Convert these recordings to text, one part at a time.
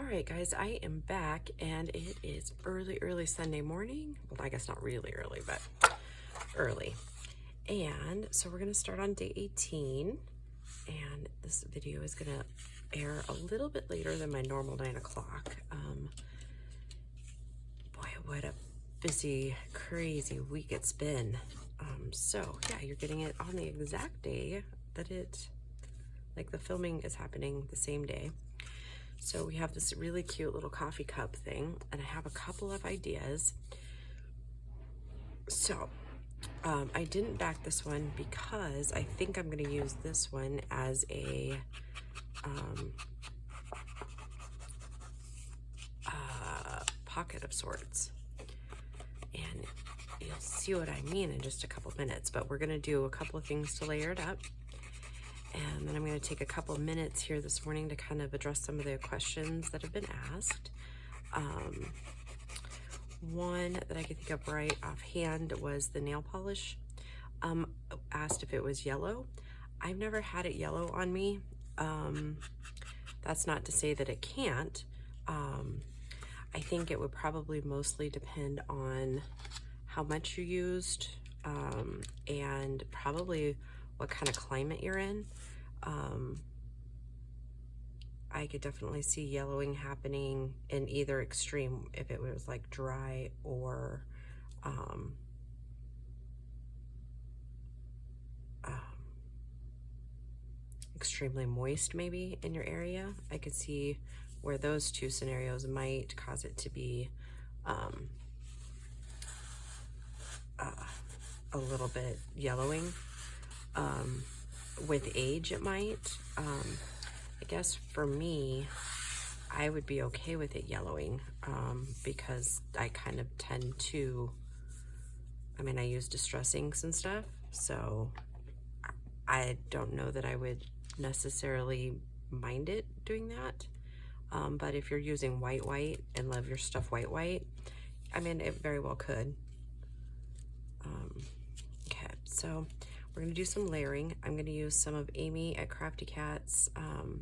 All right, guys, I am back and it is early Sunday morning. Well, I guess not really early, but early. And so we're gonna start on day 18, and this video is gonna air a little bit later than my normal 9 o'clock. Boy, what a busy, crazy week it's been. So yeah, you're getting it on the exact day that the filming is happening the same day. So we have this really cute little coffee cup thing, and I have a couple of ideas. So I didn't back this one because I think I'm going to use this one as a pocket of sorts. And you'll see what I mean in just a couple minutes, but we're going to do a couple of things to layer it up. And then I'm going to take a couple of minutes here this morning to kind of address some of the questions that have been asked. One that I could think of right offhand was the nail polish. Asked if it was yellow. I've never had it yellow on me. That's not to say that it can't. I think it would probably mostly depend on how much you used, and probably what kind of climate you're in. I could definitely see yellowing happening in either extreme, if it was like dry or extremely moist maybe in your area. I could see where those two scenarios might cause it to be a little bit yellowing. With age it might. I guess for me, I would be okay with it yellowing, because I kind of tend to, I use distress inks and stuff, so I don't know that I would necessarily mind it doing that. But if you're using white and love your stuff white, it very well could. Okay, so we're going to do some layering. I'm going to use some of Amy at Crafty Cat's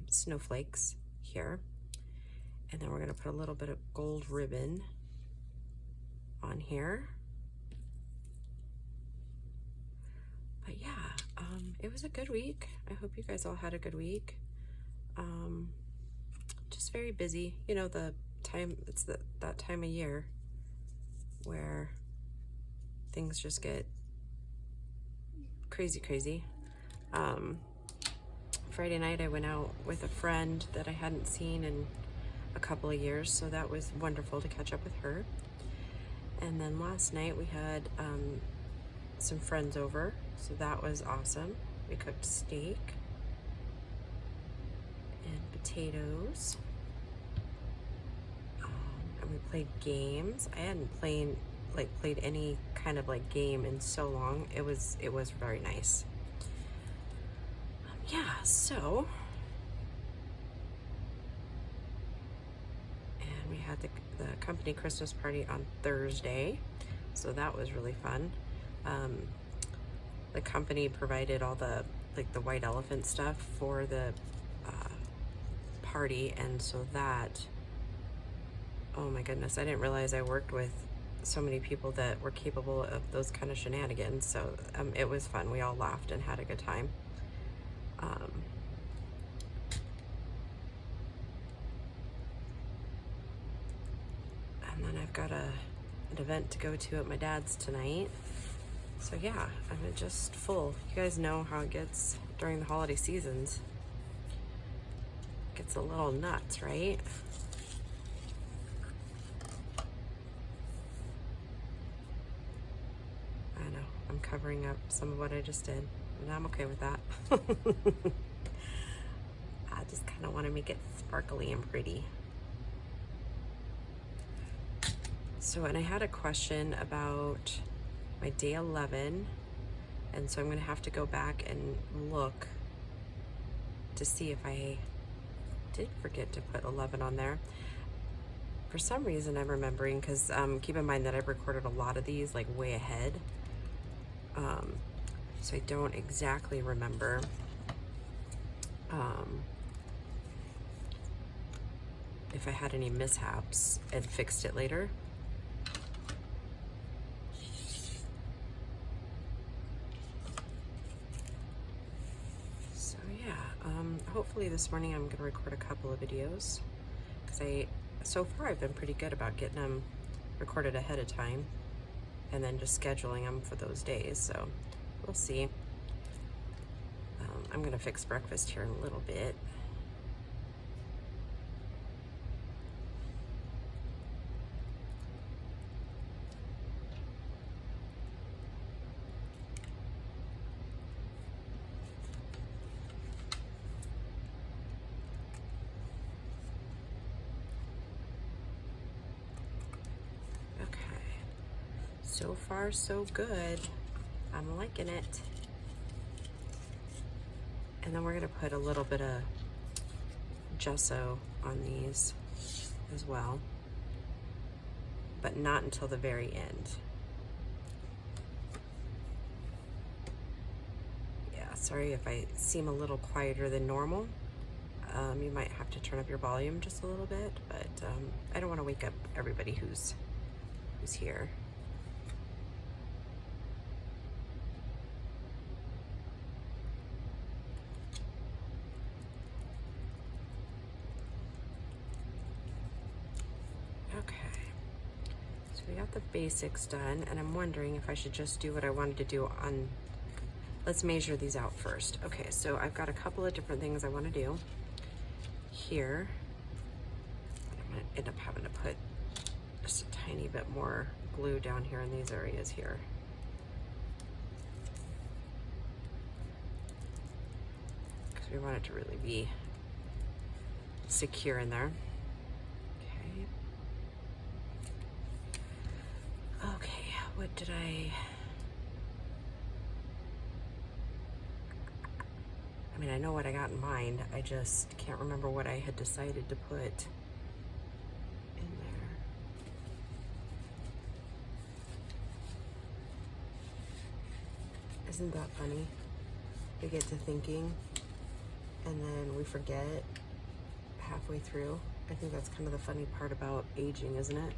snowflakes here. And then we're going to put a little bit of gold ribbon on here. But yeah, it was a good week. I hope you guys all had a good week. Just very busy. You know, the time, it's that time of year where things just get crazy. Friday night I went out with a friend that I hadn't seen in a couple of years, so that was wonderful to catch up with her. And then last night we had some friends over, so that was awesome. We cooked steak and potatoes, and we played games. I hadn't played any kind of game in so long. It was very nice. Yeah, so, and we had the company Christmas party on Thursday, so that was really fun. The company provided all the the white elephant stuff for the party, and so that, oh my goodness, I didn't realize I worked with so many people that were capable of those kind of shenanigans. So it was fun. We all laughed and had a good time. And then I've got an event to go to at my dad's tonight. So yeah, I'm just full. You guys know how it gets during the holiday seasons. It gets a little nuts, right? Covering up some of what I just did, and I'm okay with that. I just kind of want to make it sparkly and pretty. So, and I had a question about my day 11, and so I'm going to have to go back and look to see if I did forget to put 11 on there. For some reason I'm remembering, because keep in mind that I've recorded a lot of these way ahead. So I don't exactly remember if I had any mishaps and fixed it later. So yeah, hopefully this morning I'm gonna record a couple of videos, because so far I've been pretty good about getting them recorded ahead of time and then just scheduling them for those days, so we'll see. I'm gonna fix breakfast here in a little bit. So far, so good. I'm liking it. And then we're gonna put a little bit of gesso on these as well, but not until the very end. Yeah, sorry if I seem a little quieter than normal. You might have to turn up your volume just a little bit, but I don't want to wake up everybody who's here. We got the basics done, and I'm wondering if I should just do what I wanted to do on, let's measure these out first. Okay, so I've got a couple of different things I want to do here. I'm gonna end up having to put just a tiny bit more glue down here in these areas here. Because we want it to really be secure in there. Okay, what did I mean, I know what I got in mind. I just can't remember what I had decided to put in there. Isn't that funny? We get to thinking and then we forget halfway through. I think that's kind of the funny part about aging, isn't it?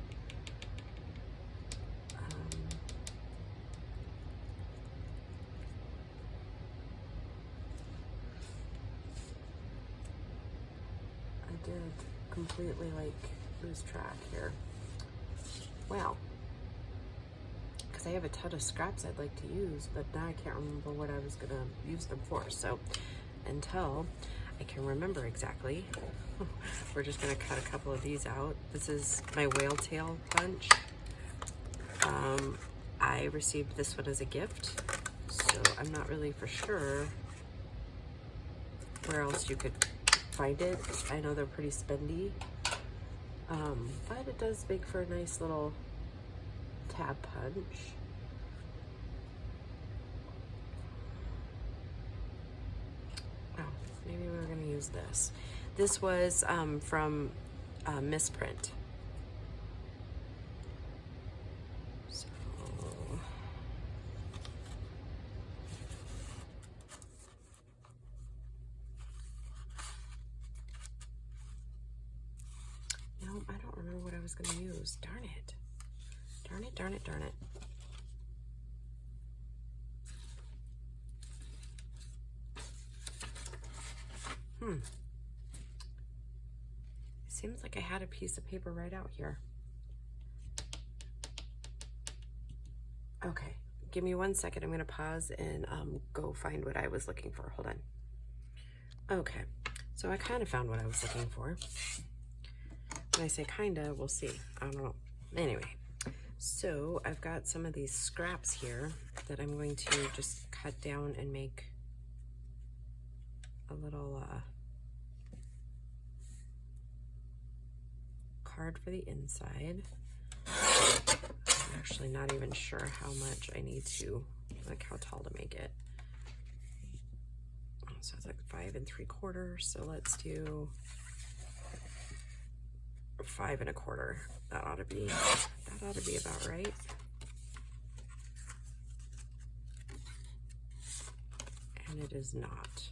Did completely like lose track here. Wow, because I have a ton of scraps I'd like to use, but now I can't remember what I was gonna use them for. So until I can remember exactly, we're just gonna cut a couple of these out. This is my whale tail punch. I received this one as a gift, so I'm not really for sure where else you could find it. I know they're pretty spendy, but it does make for a nice little tab punch. Oh, maybe we're gonna use this. This was from Misprint. So I don't remember what I was going to use. Darn it. Darn it, darn it, darn it. It seems like I had a piece of paper right out here. Okay, give me 1 second. I'm going to pause and go find what I was looking for. Hold on. Okay, so I kind of found what I was looking for. When I say kinda, we'll see. I don't know. Anyway, so I've got some of these scraps here that I'm going to just cut down and make a little card for the inside. I'm actually not even sure how much I need to, like how tall to make it. So it's like 5 3/4. So let's do 5 1/4. That ought to be about right. And it is not.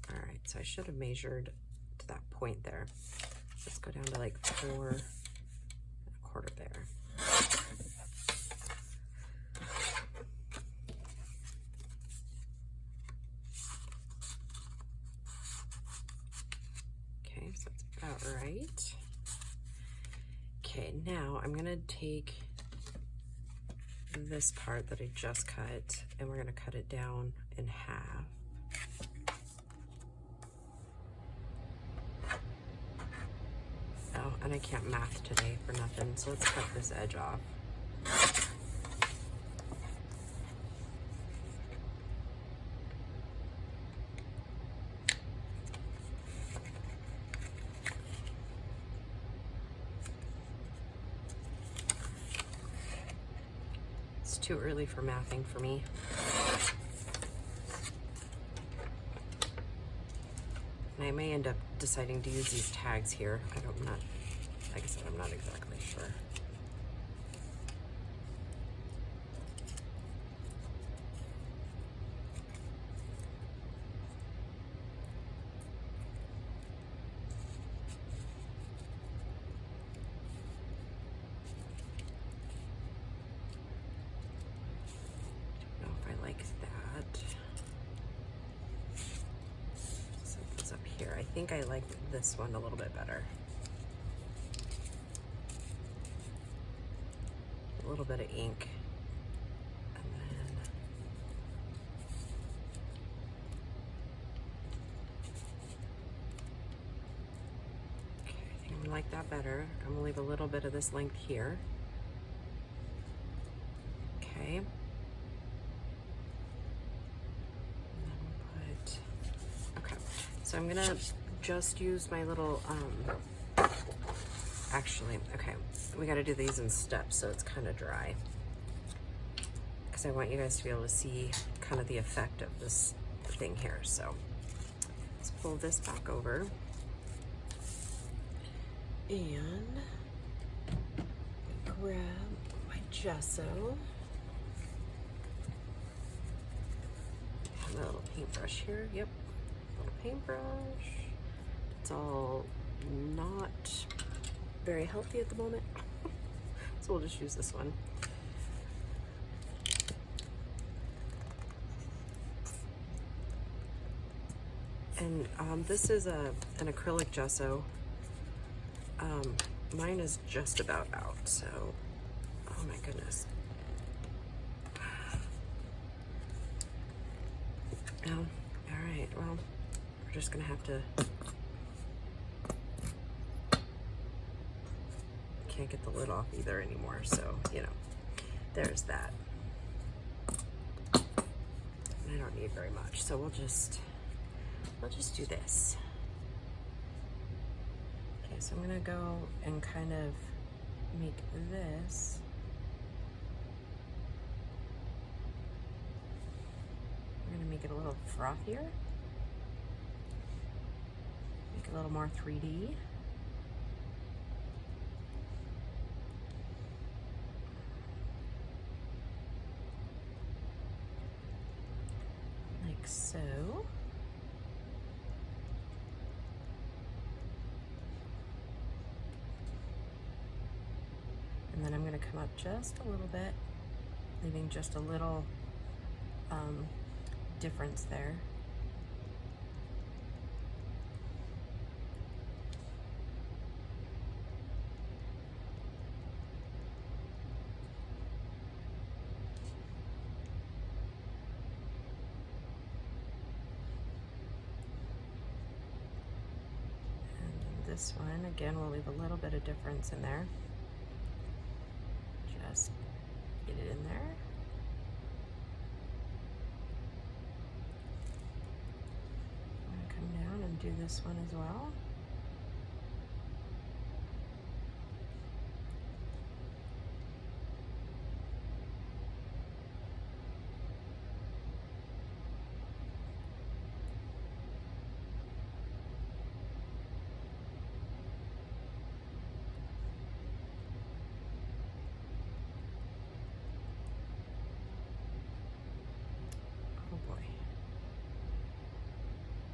All right, so I should have measured to that point there. Let's just go down to like 4 1/4 there. Okay, so that's about right. Okay, now I'm gonna take this part that I just cut and we're gonna cut it down in half. Oh, and I can't math today for nothing, so let's cut this edge off. It's too early for mathing for me. And I may end up deciding to use these tags here. I'm not, like I said, I'm not exactly sure. I don't know if I like that. Set this up here. I think I like this one a little bit better. A little bit of ink. And then okay, I think I like that better. I'm gonna leave a little bit of this length here. Okay. And then we'll put, okay. So I'm gonna just use my little, actually, okay, we gotta do these in steps so it's kind of dry. Because I want you guys to be able to see kind of the effect of this thing here. So let's pull this back over. And grab my gesso. And my little paintbrush here, yep. Little paintbrush. It's all not very healthy at the moment. So we'll just use this one. And this is an acrylic gesso. Mine is just about out, so, oh my goodness. Oh, all right, well, we're just gonna have to, can't get the lid off either anymore, so, you know, there's that. I don't need very much, so we'll just do this. Okay, so I'm gonna go and kind of make this. I'm gonna make it a little frothier. Make it a little more 3D. Like so. And then I'm going to come up just a little bit, leaving just a little difference there. And this one, again, we'll leave a little bit of difference in there. Just get it in there. I'm going to come down and do this one as well.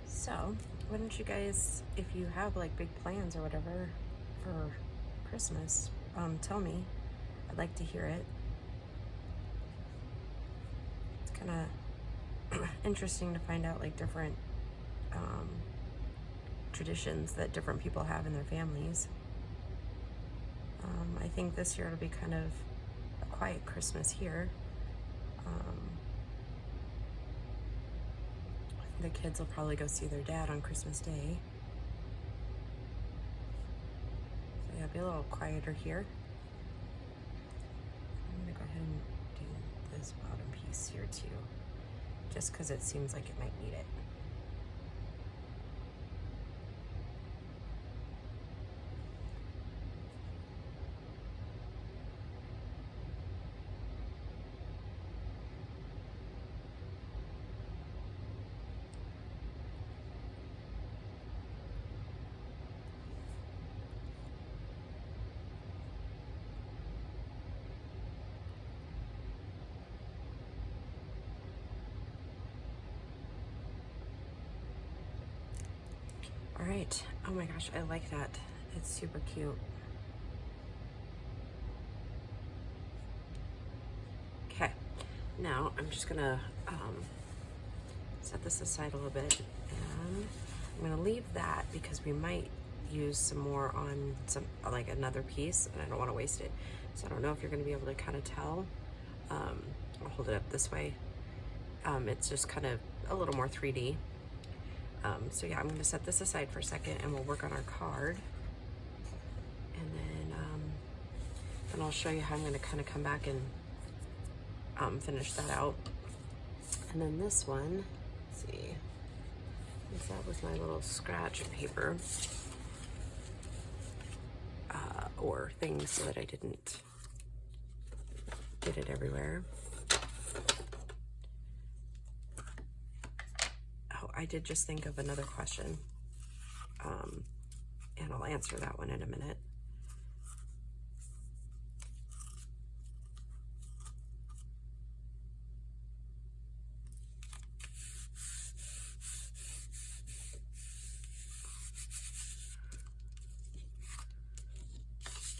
So, why don't you guys, if you have like big plans or whatever, for Christmas? Tell me. I'd like to hear it. It's kind of interesting to find out like different traditions that different people have in their families. I think this year it'll be kind of a quiet Christmas here. The kids will probably go see their dad on Christmas Day. So yeah, it'll be a little quieter here. I'm gonna go ahead and do this bottom piece here too, just because it seems like it might need it. All right, oh my gosh, I like that. It's super cute. Okay, now I'm just gonna set this aside a little bit, and I'm gonna leave that because we might use some more on some, like another piece, and I don't wanna waste it. So I don't know if you're gonna be able to kind of tell. I'll hold it up this way. It's just kind of a little more 3D. So yeah, I'm gonna set this aside for a second and we'll work on our card. And then I'll show you how I'm gonna kind of come back and finish that out. And then this one, let's see, that was my little scratch paper, or things so that I didn't get it everywhere. I did just think of another question, and I'll answer that one in a minute.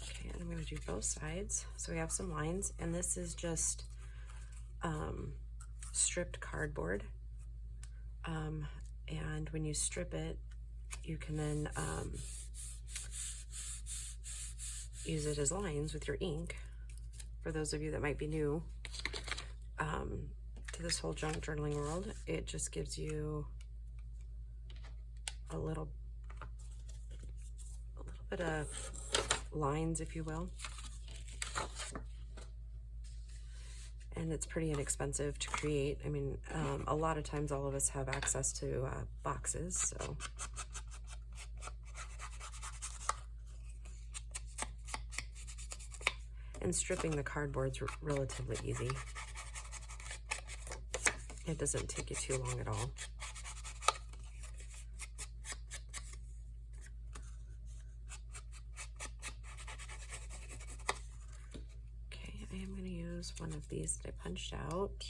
Okay, and I'm going to do both sides. So we have some lines, and this is just stripped cardboard. And when you strip it, you can then use it as lines with your ink. For those of you that might be new to this whole junk journaling world, it just gives you a little bit of lines, if you will. And it's pretty inexpensive to create. I mean, a lot of times all of us have access to boxes, so. And stripping the cardboard's relatively easy. It doesn't take you too long at all. One of these that I punched out.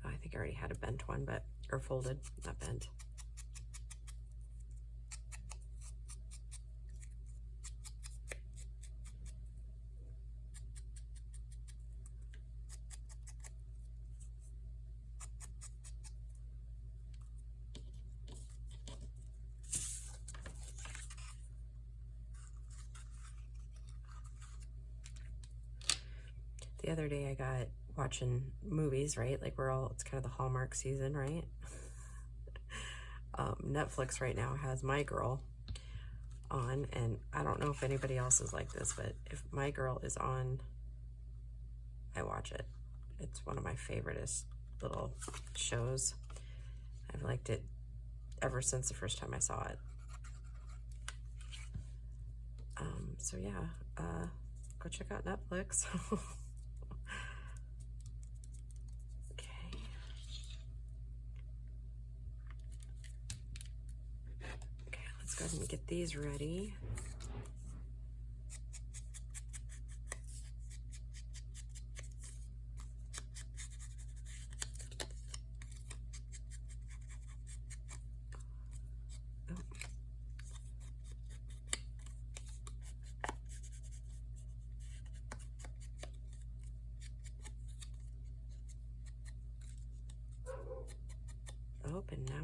Oh, I think I already had a bent one, or folded, not bent. The other day I got watching movies, right? Like it's kind of the Hallmark season, right? Netflix right now has My Girl on, and I don't know if anybody else is like this, but if My Girl is on, I watch it. It's one of my favoriteest little shows. I've liked it ever since the first time I saw it. So yeah, go check out Netflix. Go ahead and get these ready.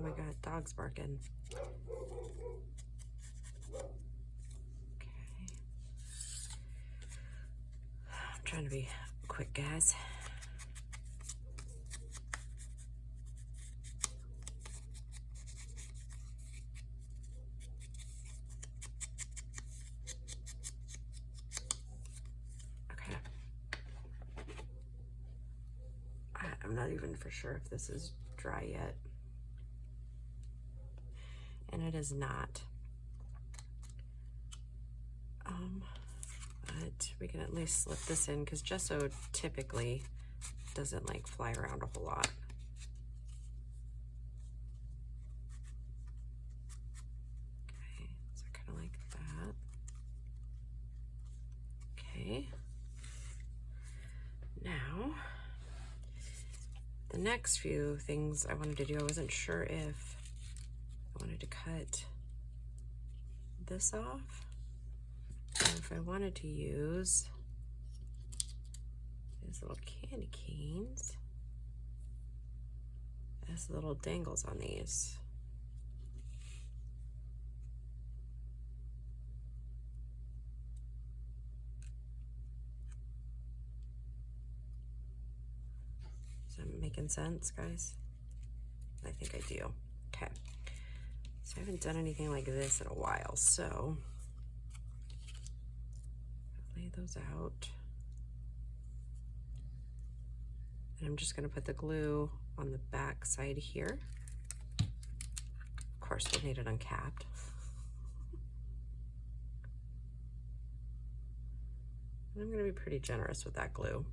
my God, dog's barking. Okay. I'm trying to be quick, guys. Okay. I'm not even for sure if this is dry yet. And it is not. But we can at least slip this in because gesso typically doesn't like fly around a whole lot. Okay, so kind of like that. Okay. Now, the next few things I wanted to do, I wasn't sure if I wanted to cut this off, or if I wanted to use these little candy canes as little dangles on these. Is that making sense, guys? I think I do. Okay. So I haven't done anything like this in a while, so lay those out. And I'm just gonna put the glue on the back side here. Of course, we'll need it uncapped. And I'm gonna be pretty generous with that glue.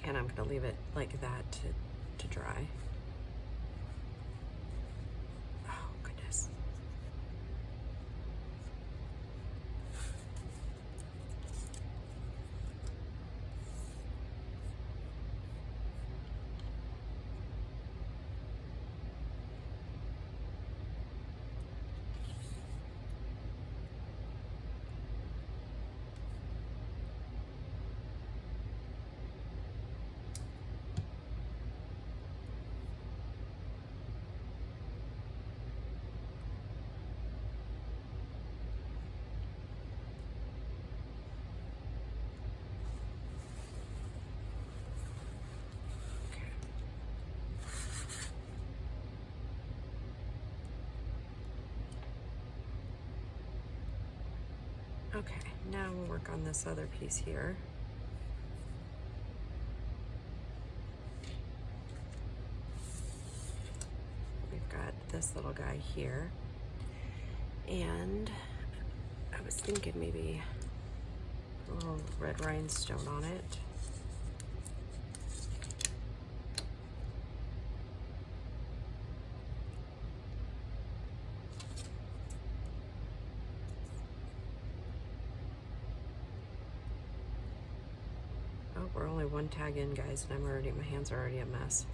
And I'm gonna leave it like that to dry. Oh, goodness. Okay, now we'll work on this other piece here. We've got this little guy here. And I was thinking maybe a little red rhinestone on it. Oh, we're only one tag in, guys, and my hands are already a mess.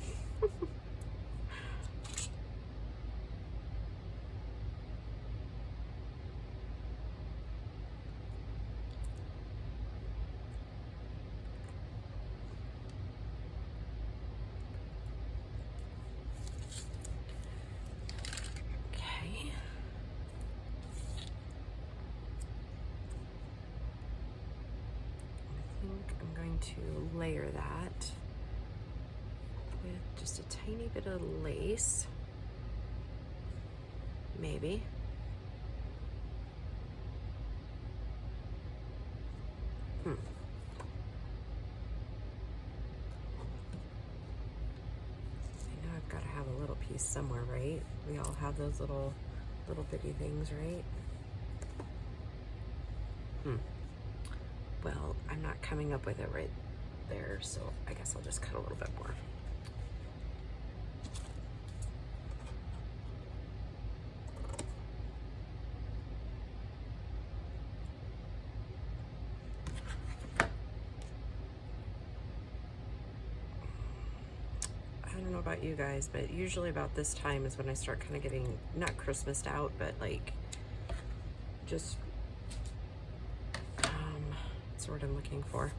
To layer that with just a tiny bit of lace, maybe. I know I've got to have a little piece somewhere, right? We all have those little bitty things, right? Well, I'm not coming up with it right there, so I guess I'll just cut a little bit more. don't know about you guys, but usually about this time is when I start kind of getting, not Christmased out, but like just, what's the word I'm looking for?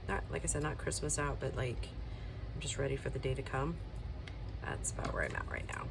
Not, like I said, not Christmas out, but like I'm just ready for the day to come. That's about where I'm at right now.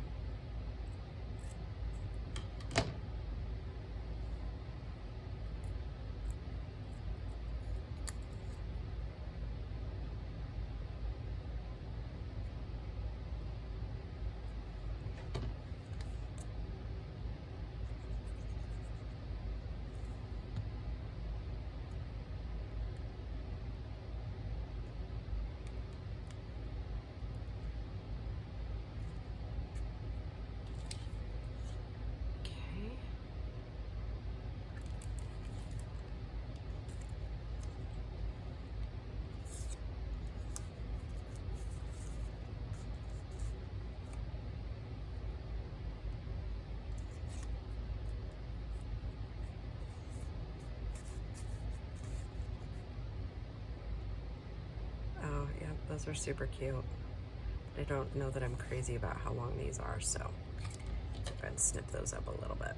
Oh, yeah, those are super cute. I don't know that I'm crazy about how long these are, so I'll go ahead and snip those up a little bit.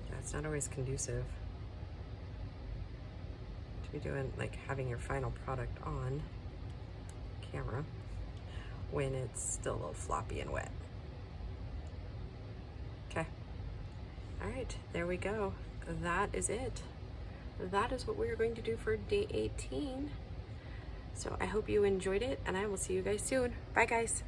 Yeah, it's not always conducive to be doing, like, having your final product on camera when it's still a little floppy and wet. Okay. All right, there we go. That is it. That is what we're going to do for day 18. So I hope you enjoyed it, and I will see you guys soon. Bye, guys.